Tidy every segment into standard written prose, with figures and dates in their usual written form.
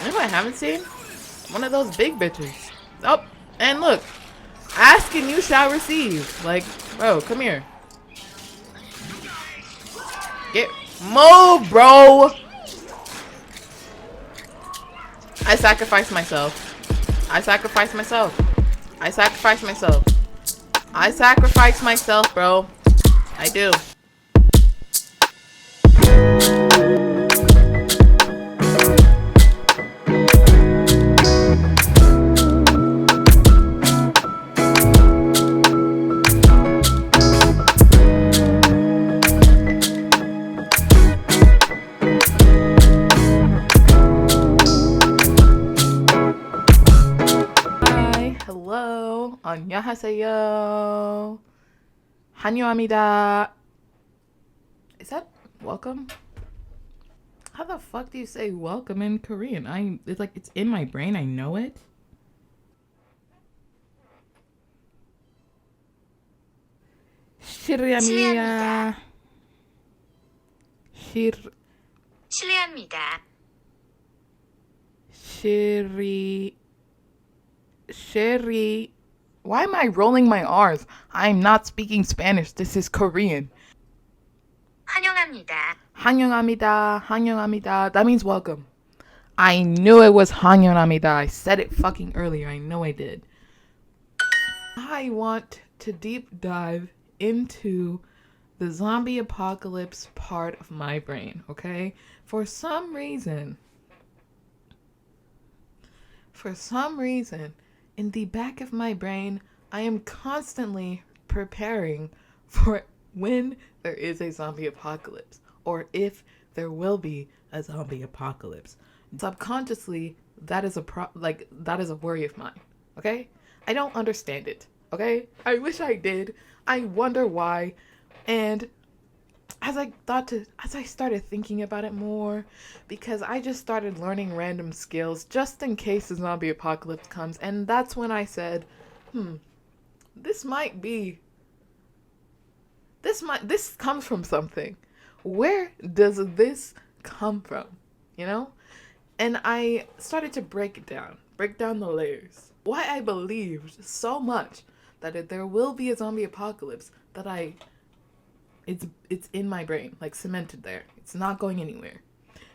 You know what I haven't seen? One of those big bitches. Oh, and look. Ask and you shall receive. Like, bro, come here. Get move, bro. I sacrificed myself. I sacrificed myself. I sacrificed myself. I sacrificed myself, bro. I do. Hi. Hello. 안녕하세요. 환영합니다. Is that welcome? How the fuck do you say welcome in Korean? It's like it's in my brain. I know it. 실례합니다. 실례합니다. Sherry. Why am I rolling my R's? I'm not speaking Spanish. This is Korean. 환영합니다. 환영합니다. That means welcome. I knew it was 환영합니다. I said it fucking earlier. I know I did. I want to deep dive into the zombie apocalypse part of my brain, okay? For some reason, in the back of my brain, I am constantly preparing for when there is a zombie apocalypse, or if there will be a zombie apocalypse. Subconsciously, that is a worry of mine. Okay? I don't understand it. Okay? I wish I did. I wonder why. And as I started thinking about it more, because I just started learning random skills just in case the zombie apocalypse comes, and that's when I said, this comes from something. Where does this come from? You know? And I started to break down the layers. Why I believed so much that if there will be a zombie apocalypse, that it's in my brain, like cemented there. It's not going anywhere.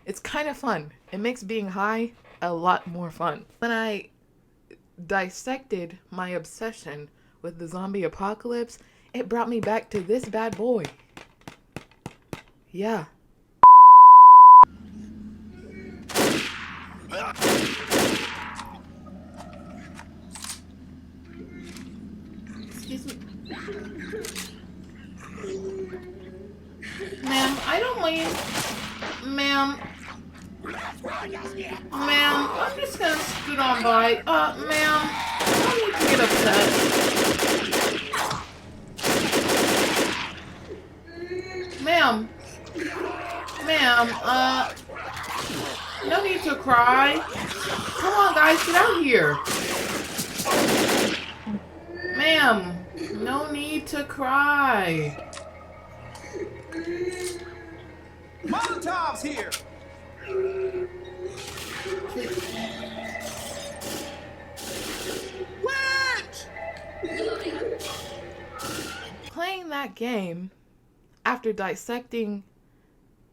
It's kind of fun. It makes being high a lot more fun. When I dissected my obsession with the zombie apocalypse, it brought me back to this bad boy. Yeah. Excuse me. Ma'am, I don't mind. Ma'am, I'm just gonna scoot on by. Ma'am, I don't need to get upset. Ma'am, no need to cry. Come on, guys, get out here. Ma'am, no need to cry. Molotov's here! Witch! Playing that game, after dissecting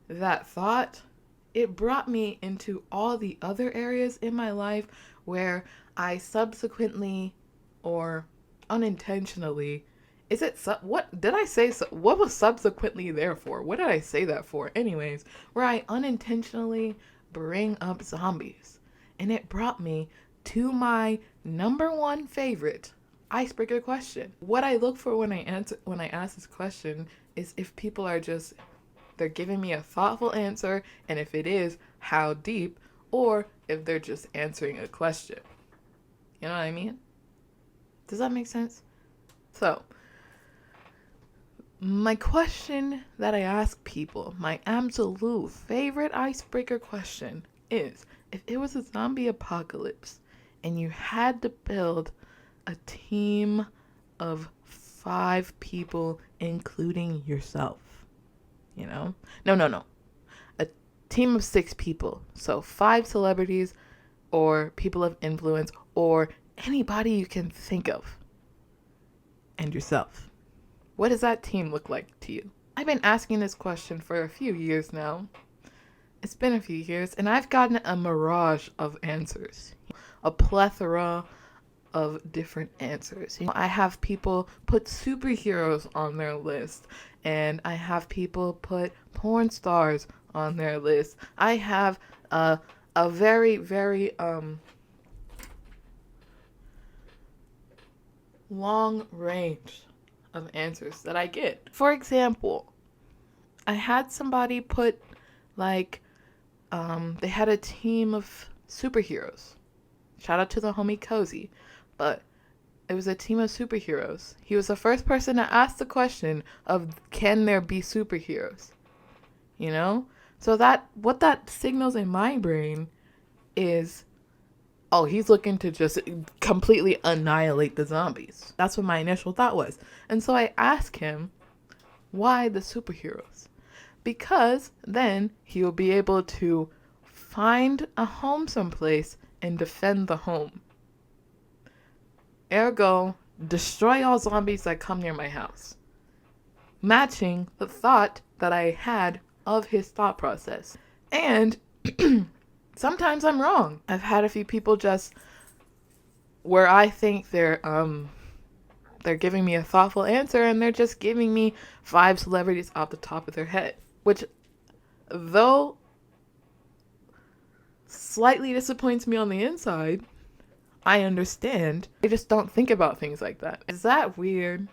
that thought, it brought me into all the other areas in my life where I subsequently or unintentionally what did I say? What was subsequently there for? What did I say that for? Anyways, where I unintentionally bring up zombies. And it brought me to my number one favorite icebreaker question. What I look for when I ask this question is if people are just they're giving me a thoughtful answer, and if it is, how deep, or if they're just answering a question. You know what I mean? Does that make sense? So, my question that I ask people, my absolute favorite icebreaker question is, if it was a zombie apocalypse and you had to build a team of 5 people, including yourself, you know? No. A team of 6 people. So 5 celebrities or people of influence or anybody you can think of, and yourself. What does that team look like to you? I've been asking this question for a few years now. It's been a few years, and I've gotten a mirage of answers, a plethora of different answers. I have people put superheroes on their list, and I have people put porn stars on their list. I have a very, very long range of answers that I get. For example, I had somebody put like they had a team of superheroes. Shout out to the homie Cozy. But it was a team of superheroes. He was the first person to ask the question of, can there be superheroes? You know? So what that signals in my brain is, oh, he's looking to just completely annihilate the zombies. That's what my initial thought was. And so I asked him, why the superheroes? Because then he'll be able to find a home someplace and defend the home. Ergo, destroy all zombies that come near my house. Matching the thought that I had of his thought process. And sometimes I'm wrong. I've had a few people just where I think they're giving me a thoughtful answer and they're just giving me 5 celebrities off the top of their head. Which, though slightly disappoints me on the inside, I understand. I just don't think about things like that. Is that weird?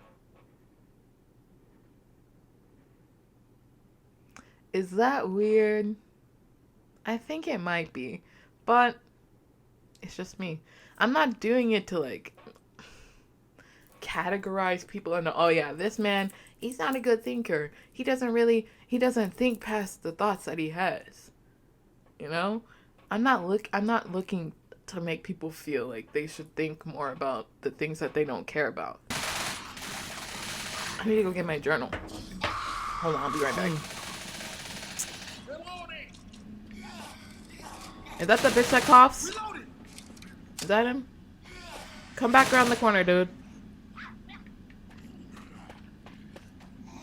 Is that weird? I think it might be, but it's just me. I'm not doing it to like categorize people into, oh yeah, this man, he's not a good thinker. He doesn't think past the thoughts that he has. You know? I'm not looking to make people feel like they should think more about the things that they don't care about. I need to go get my journal. Hold on, I'll be right back. Is that the bitch that coughs? Is that him? Come back around the corner, dude.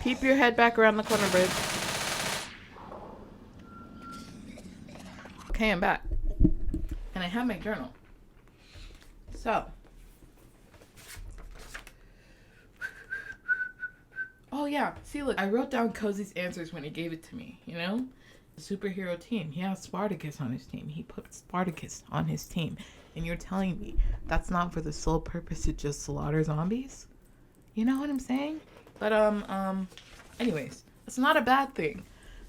Peep your head back around the corner, bitch. Okay, I'm back. And I have my journal. So. Oh yeah, see look, I wrote down Cozy's answers when he gave it to me, you know? The superhero team. He has Spartacus on his team. He put Spartacus on his team. And you're telling me that's not for the sole purpose to just slaughter zombies? You know what I'm saying? But anyways, it's not a bad thing.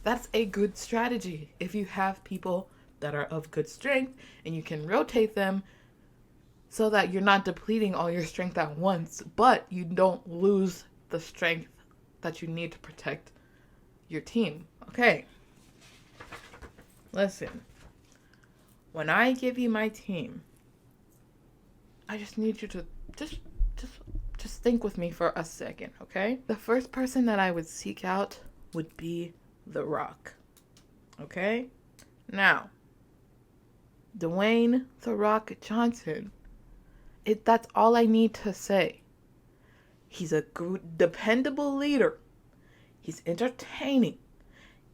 That's a good strategy if you have people that are of good strength and you can rotate them so that you're not depleting all your strength at once, but you don't lose the strength that you need to protect your team. Okay. Listen. When I give you my team, I just need you to just think with me for a second, okay? The first person that I would seek out would be The Rock. Okay? Now, Dwayne The Rock Johnson. That's all I need to say. He's a good, dependable leader. He's entertaining.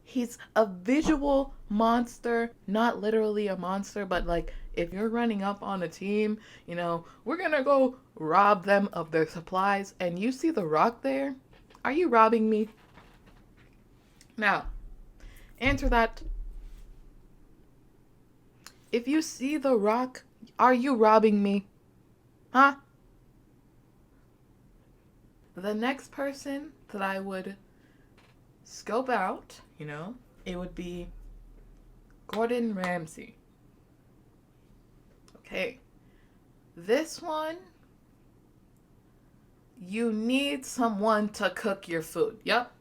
He's a visual monster. Not literally a monster, but like if you're running up on a team, you know, we're gonna go rob them of their supplies, and you see The Rock there, are you robbing me? Now, answer that. If you see The Rock, are you robbing me? Huh? The next person that I would scope out, you know, it would be Gordon Ramsay. Okay. This one, you need someone to cook your food. Yep.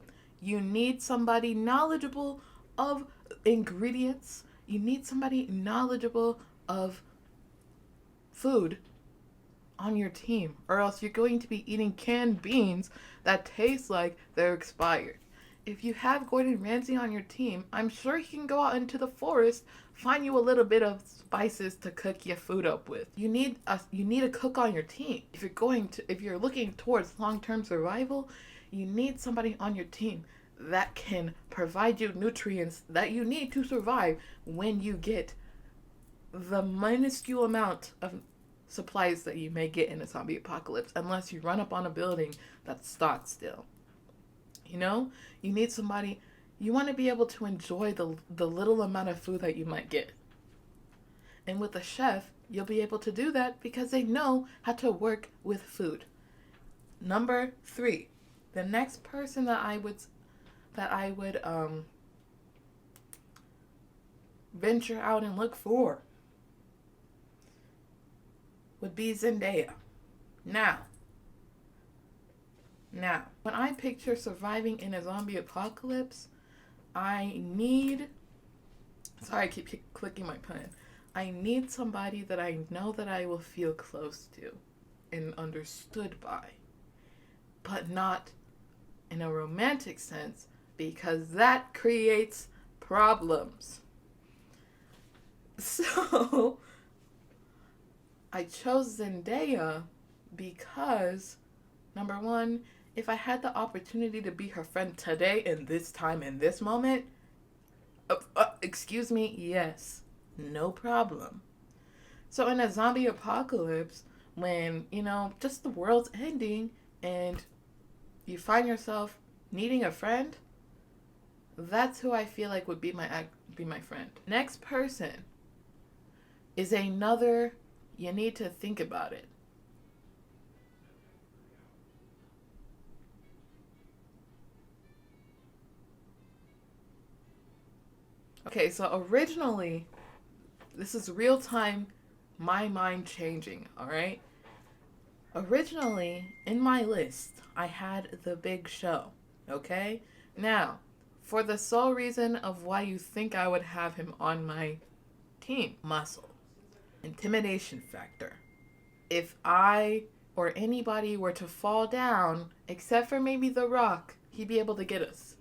You need somebody knowledgeable of ingredients. You need somebody knowledgeable of food on your team, or else you're going to be eating canned beans that taste like they're expired. If you have Gordon Ramsay on your team, I'm sure he can go out into the forest, Find you a little bit of spices to cook your food up with. You need a cook on your team. If you're looking towards long-term survival, you need somebody on your team that can provide you nutrients that you need to survive when you get the minuscule amount of supplies that you may get in a zombie apocalypse, unless you run up on a building that's stocked still. You know, you need somebody. You want to be able to enjoy the little amount of food that you might get. And with a chef, you'll be able to do that because they know how to work with food. Number 3, the next person that I would venture out and look for would be Zendaya. Now, when I picture surviving in a zombie apocalypse, I keep clicking my pen. I need somebody that I know that I will feel close to and understood by, but not in a romantic sense, because that creates problems. So I chose Zendaya because, number one, if I had the opportunity to be her friend today, in this time, in this moment, excuse me, yes, no problem. So in a zombie apocalypse, when, just the world's ending and you find yourself needing a friend, that's who I feel like would be my friend. Next person is another, you need to think about it. Okay, so originally, this is real time, my mind changing, all right? Originally, in my list, I had The Big Show, okay? Now, for the sole reason of why you think I would have him on my team, muscle, intimidation factor. If I or anybody were to fall down, except for maybe The Rock, he'd be able to get us,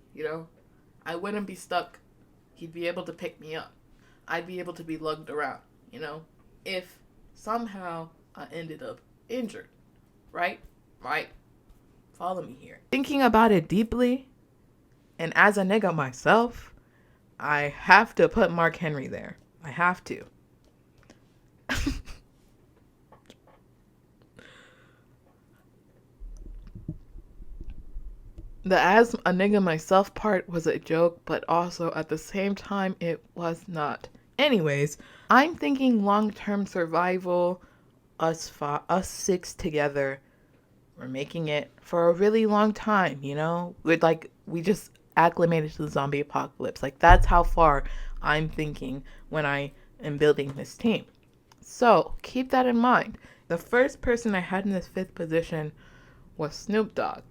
I wouldn't be stuck. He'd be able to pick me up. I'd be able to be lugged around, if somehow I ended up injured. Right? Follow me here. Thinking about it deeply, and as a nigga myself, I have to put Mark Henry there. I have to. The as a nigga myself part was a joke, but also at the same time, it was not. Anyways, I'm thinking long-term survival, us 6 together. We're making it for a really long time, we just acclimated to the zombie apocalypse. That's how far I'm thinking when I am building this team. So keep that in mind. The first person I had in this 5th position was Snoop Dogg,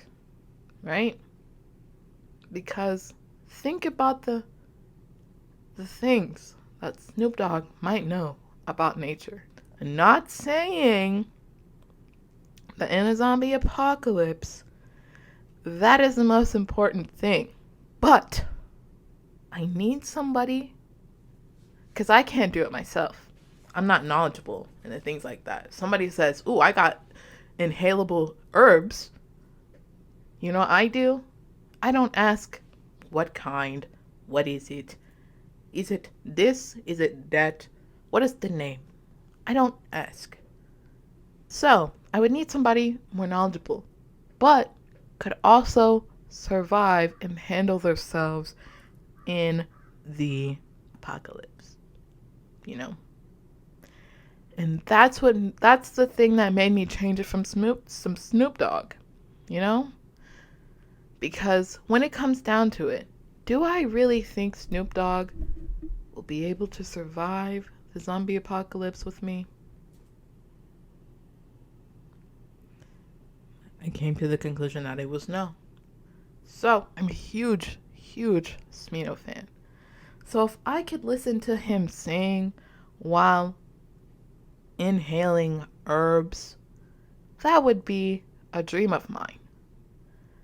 right? Because think about the things that Snoop Dogg might know about nature. I'm not saying that in a zombie apocalypse, that is the most important thing. But I need somebody, because I can't do it myself. I'm not knowledgeable in the things like that. Somebody says, ooh, I got inhalable herbs. You know what I do? I don't ask what kind, what is it? Is it this? Is it that? What is the name? I don't ask. So, I would need somebody more knowledgeable, but could also survive and handle themselves in the apocalypse. And that's the thing that made me change it from Snoop Dogg, Because when it comes down to it, do I really think Snoop Dogg will be able to survive the zombie apocalypse with me? I came to the conclusion that it was no. So, I'm a huge, huge Smino fan. So if I could listen to him sing while inhaling herbs, that would be a dream of mine.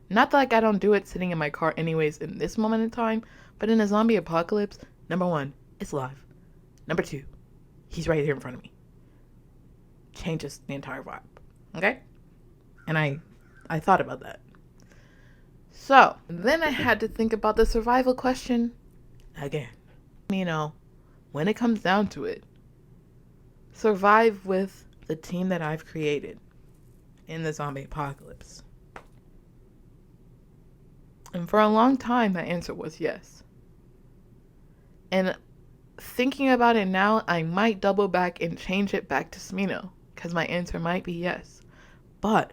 Not that I don't do it sitting in my car anyways in this moment in time, but in a zombie apocalypse, number one, it's live. Number two, he's right here in front of me. Changes the entire vibe. Okay? And I thought about that. So then I had to think about the survival question again. When it comes down to it, survive with the team that I've created in the zombie apocalypse. And for a long time, that answer was yes. And thinking about it now, I might double back and change it back to Smino, because my answer might be yes. But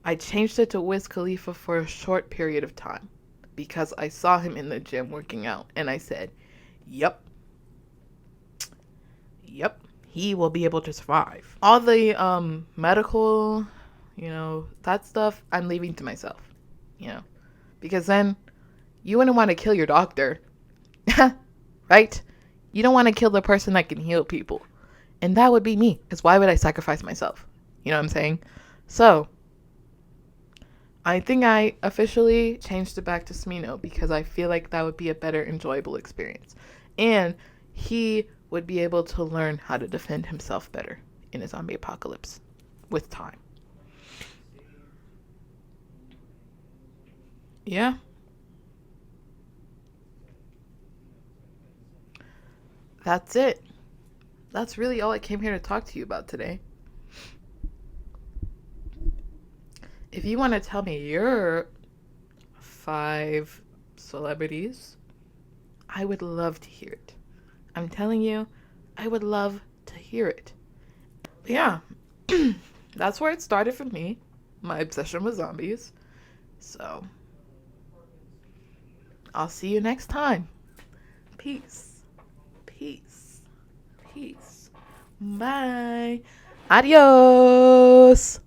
I changed it to Wiz Khalifa for a short period of time because I saw him in the gym working out, and I said, yep, he will be able to survive. All the medical, that stuff, I'm leaving to myself, because then you wouldn't want to kill your doctor, right? You don't want to kill the person that can heal people, and that would be me, because why would I sacrifice myself? You know what I'm saying? So I think I officially changed it back to Smino because I feel like that would be a better enjoyable experience. And he would be able to learn how to defend himself better in a zombie apocalypse with time. Yeah. That's it. That's really all I came here to talk to you about today. If you want to tell me your 5 celebrities, I would love to hear it. I'm telling you, I would love to hear it. But yeah, that's where it started for me, my obsession with zombies. So, I'll see you next time. Peace. Peace. Peace. Bye. Adios.